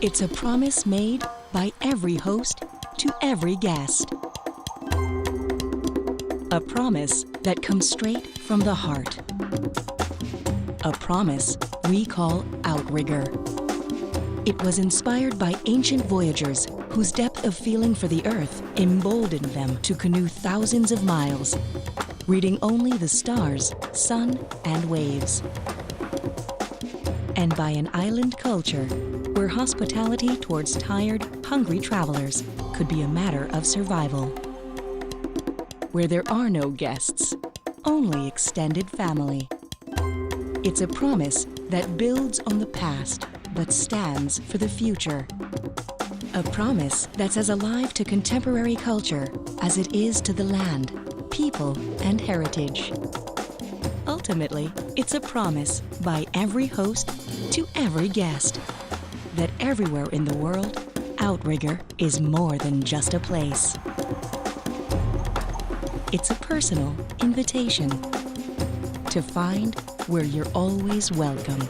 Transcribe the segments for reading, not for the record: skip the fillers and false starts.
It's a promise made by every host to every guest. A promise that comes straight from the heart. A promise we call Outrigger. It was inspired by ancient voyagers whose depth of feeling for the Earth emboldened them to canoe thousands of miles, reading only the stars, sun, and waves. And by an island culture where hospitality towards tired, hungry travelers could be a matter of survival. Where there are no guests, only extended family. It's a promise that builds on the past but stands for the future. A promise that's as alive to contemporary culture as it is to the land, people, and heritage. Ultimately, it's a promise by every host to every guest that everywhere in the world, Outrigger is more than just a place. It's a personal invitation to find where you're always welcome.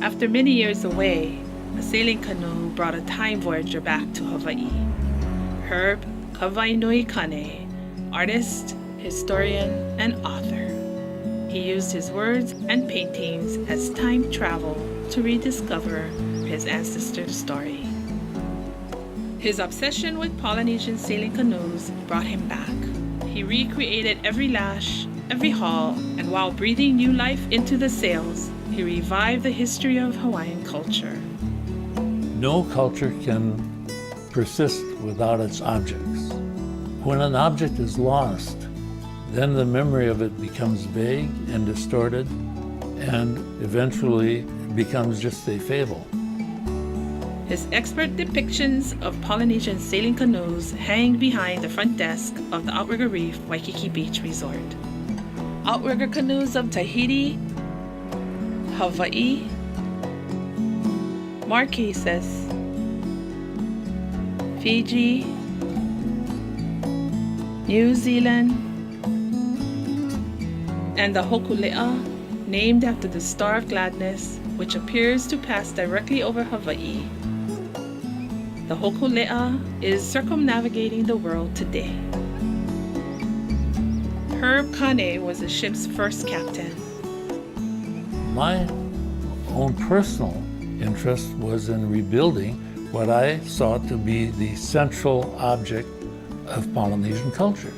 After many years away, a sailing canoe brought a time voyager back to Hawaii. Herb Kawainui Kane, artist, historian, and author. He used his words and paintings as time travel to rediscover his ancestors' story. His obsession with Polynesian sailing canoes brought him back. He recreated every lash, every hull, and while breathing new life into the sails, he revived the history of Hawaiian culture. No culture can persist without its objects. When an object is lost, then the memory of it becomes vague and distorted, and eventually becomes just a fable. His expert depictions of Polynesian sailing canoes hang behind the front desk of the Outrigger Reef Waikiki Beach Resort. Outrigger canoes of Tahiti, Hawaii, Marquesas, Fiji, New Zealand, and the Hokulea, named after the Star of Gladness, which appears to pass directly over Hawaii. The Hokulea is circumnavigating the world today. Herb Kane was the ship's first captain. My own personal interest was in rebuilding what I saw to be the central object of Polynesian culture.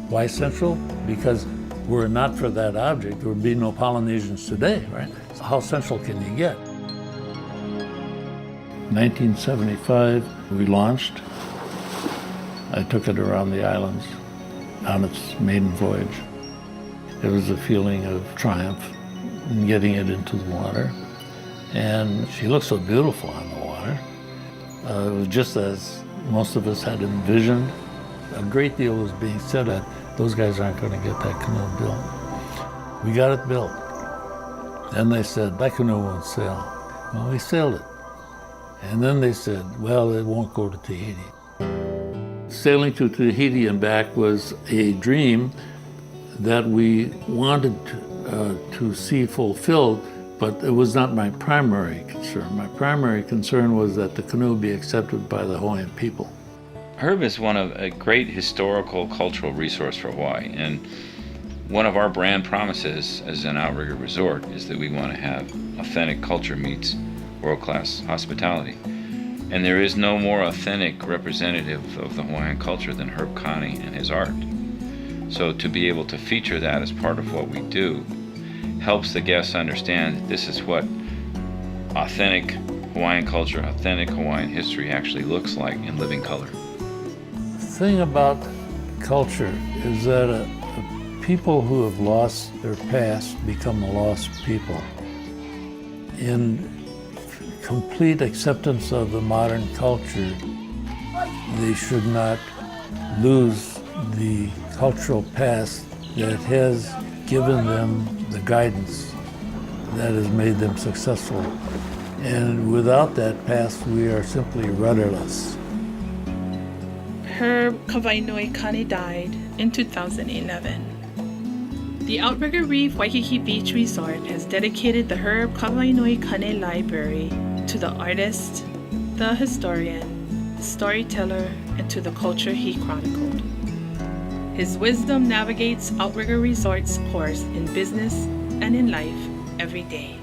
Why central? Because were it not for that object, there would be no Polynesians today, right? So how central can you get? 1975, we launched. I took it around the islands on its maiden voyage. It was a feeling of triumph in getting it into the water. And she looked so beautiful on the water. It was just as most of us had envisioned. A great deal was being said that those guys aren't going to get that canoe built. We got it built. Then they said, that canoe won't sail. Well, we sailed it. And then they said, well, it won't go to Tahiti. Sailing to Tahiti and back was a dream that we wanted to see fulfilled, but it was not my primary concern. My primary concern was that the canoe be accepted by the Hawaiian people. Herb is one of a great historical cultural resource for Hawaii, and one of our brand promises as an outrigger resort is that we want to have authentic culture meets world-class hospitality. And there is no more authentic representative of the Hawaiian culture than Herb Kane and his art. So to be able to feature that as part of what we do helps the guests understand that this is what authentic Hawaiian culture, authentic Hawaiian history actually looks like in living color. The thing about culture is that people who have lost their past become a lost people. In complete acceptance of the modern culture, they should not lose the cultural past that has given them the guidance that has made them successful. And without that past, we are simply rudderless. Herb Kawainui Kane died in 2011. The Outrigger Reef Waikiki Beach Resort has dedicated the Herb Kawainui Kane Library to the artist, the historian, the storyteller, and to the culture he chronicled. His wisdom navigates Outrigger Resort's course in business and in life every day.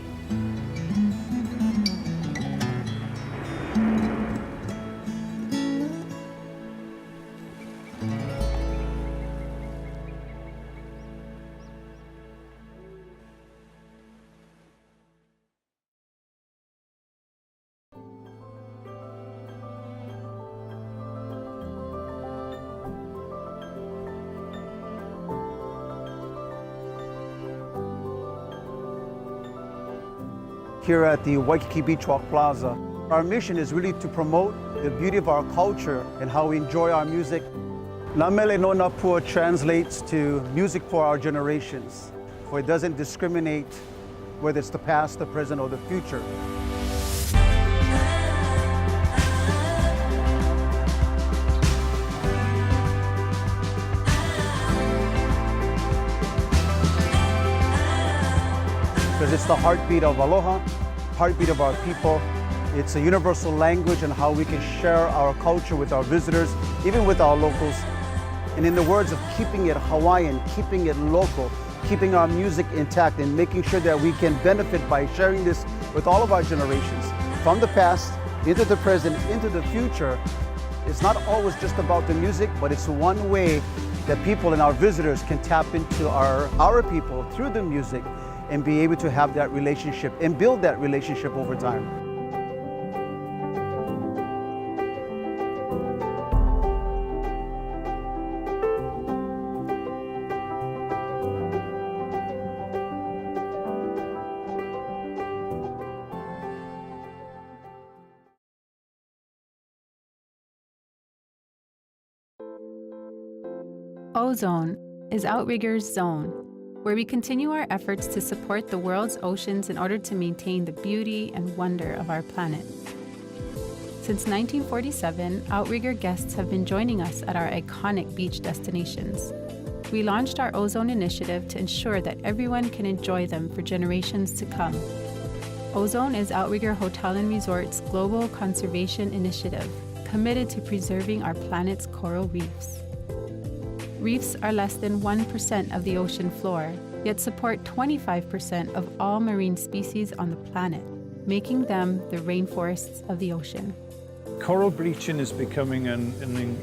Here at the Waikiki Beach Walk Plaza, our mission is really to promote the beauty of our culture and how we enjoy our music. Namele no Napua translates to music for our generations, for it doesn't discriminate whether it's the past, the present, or the future. Because it's the heartbeat of aloha, heartbeat of our people. It's a universal language and how we can share our culture with our visitors, even with our locals. And in the words of keeping it Hawaiian, keeping it local, keeping our music intact and making sure that we can benefit by sharing this with all of our generations, from the past, into the present, into the future. It's not always just about the music, but it's one way that people and our visitors can tap into our people through the music and be able to have that relationship and build that relationship over time. Ozone is Outrigger's zone, where we continue our efforts to support the world's oceans in order to maintain the beauty and wonder of our planet. Since 1947, Outrigger guests have been joining us at our iconic beach destinations. We launched our Ozone initiative to ensure that everyone can enjoy them for generations to come. Ozone is Outrigger Hotel and Resort's global conservation initiative, committed to preserving our planet's coral reefs. Reefs are less than 1% of the ocean floor, yet support 25% of all marine species on the planet, making them the rainforests of the ocean. Coral bleaching is becoming an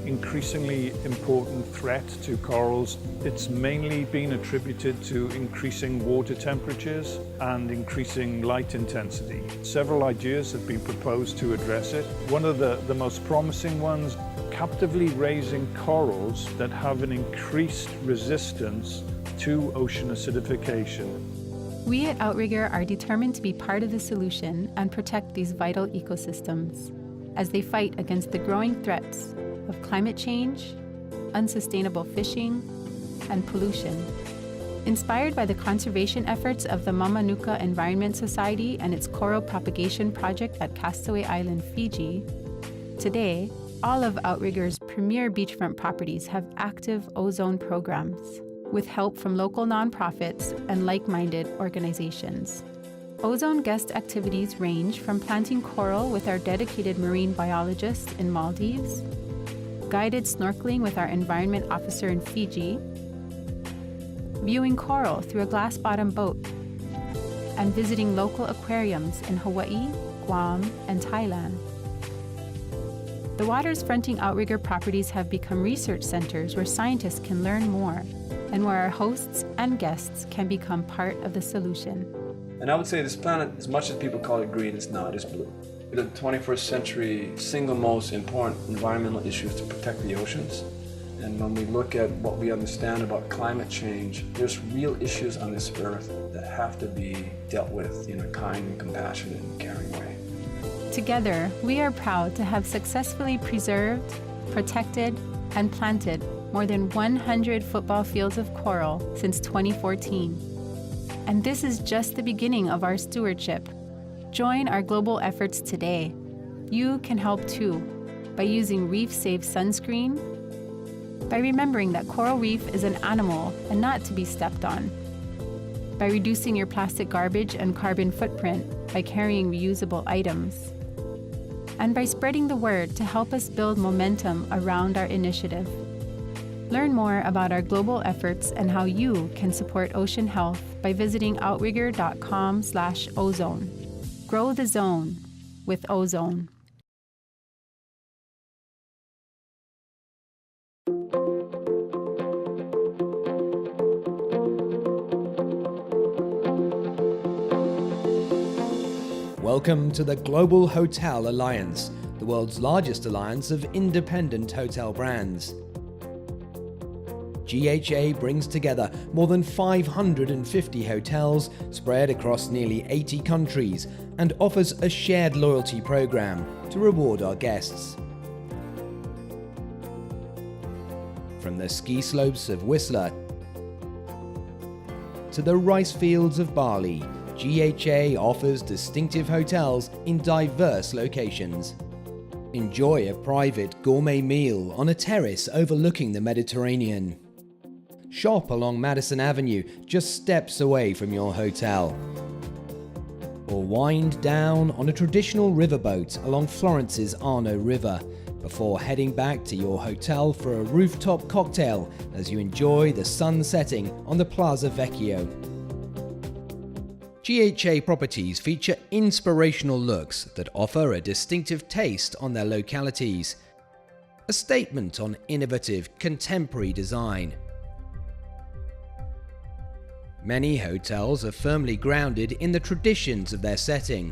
increasingly important threat to corals. It's mainly been attributed to increasing water temperatures and increasing light intensity. Several ideas have been proposed to address it. One of the most promising ones, captively raising corals that have an increased resistance to ocean acidification. We at Outrigger are determined to be part of the solution and protect these vital ecosystems as they fight against the growing threats of climate change, unsustainable fishing, and pollution. Inspired by the conservation efforts of the Mamanuca Environment Society and its coral propagation project at Castaway Island, Fiji, today, all of Outrigger's premier beachfront properties have active ozone programs, with help from local nonprofits and like-minded organizations. Ozone guest activities range from planting coral with our dedicated marine biologist in Maldives, guided snorkeling with our environment officer in Fiji, viewing coral through a glass-bottom boat, and visiting local aquariums in Hawaii, Guam, and Thailand. The waters fronting Outrigger properties have become research centers where scientists can learn more, and where our hosts and guests can become part of the solution. And I would say this planet, as much as people call it green, it's not, it's blue. The 21st century single most important environmental issue is to protect the oceans. And when we look at what we understand about climate change, there's real issues on this earth that have to be dealt with in a kind and compassionate and caring way. Together, we are proud to have successfully preserved, protected, and planted more than 100 football fields of coral since 2014. And this is just the beginning of our stewardship. Join our global efforts today. You can help too, by using Reef Safe sunscreen, by remembering that coral reef is an animal and not to be stepped on, by reducing your plastic garbage and carbon footprint by carrying reusable items, and by spreading the word to help us build momentum around our initiative. Learn more about our global efforts and how you can support ocean health by visiting outrigger.com/ozone. Grow the zone with Ozone. Welcome to the Global Hotel Alliance, the world's largest alliance of independent hotel brands. GHA brings together more than 550 hotels spread across nearly 80 countries and offers a shared loyalty program to reward our guests. From the ski slopes of Whistler to the rice fields of Bali, GHA offers distinctive hotels in diverse locations. Enjoy a private gourmet meal on a terrace overlooking the Mediterranean. Shop along Madison Avenue, just steps away from your hotel. Or wind down on a traditional riverboat along Florence's Arno River, before heading back to your hotel for a rooftop cocktail as you enjoy the sun setting on the Plaza Vecchio. GHA properties feature inspirational looks that offer a distinctive taste on their localities. A statement on innovative, contemporary design. Many hotels are firmly grounded in the traditions of their setting.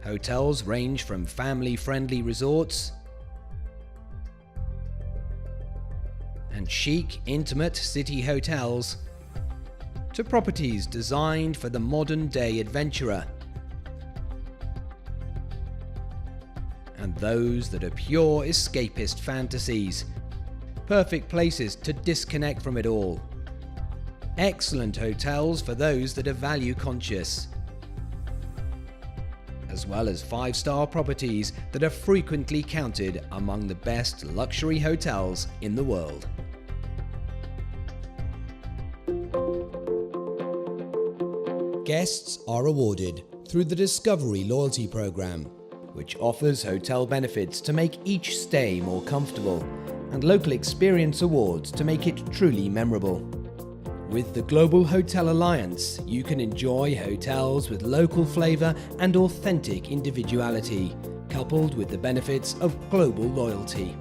Hotels range from family-friendly resorts and chic, intimate city hotels to properties designed for the modern-day adventurer and those that are pure escapist fantasies. perfect places to disconnect from it all. Excellent hotels for those that are value conscious, as well as 5-star properties that are frequently counted among the best luxury hotels in the world. Guests are rewarded through the Discovery Loyalty Program, which offers hotel benefits to make each stay more comfortable, and local experience awards to make it truly memorable. With the Global Hotel Alliance, you can enjoy hotels with local flavour and authentic individuality, coupled with the benefits of global loyalty.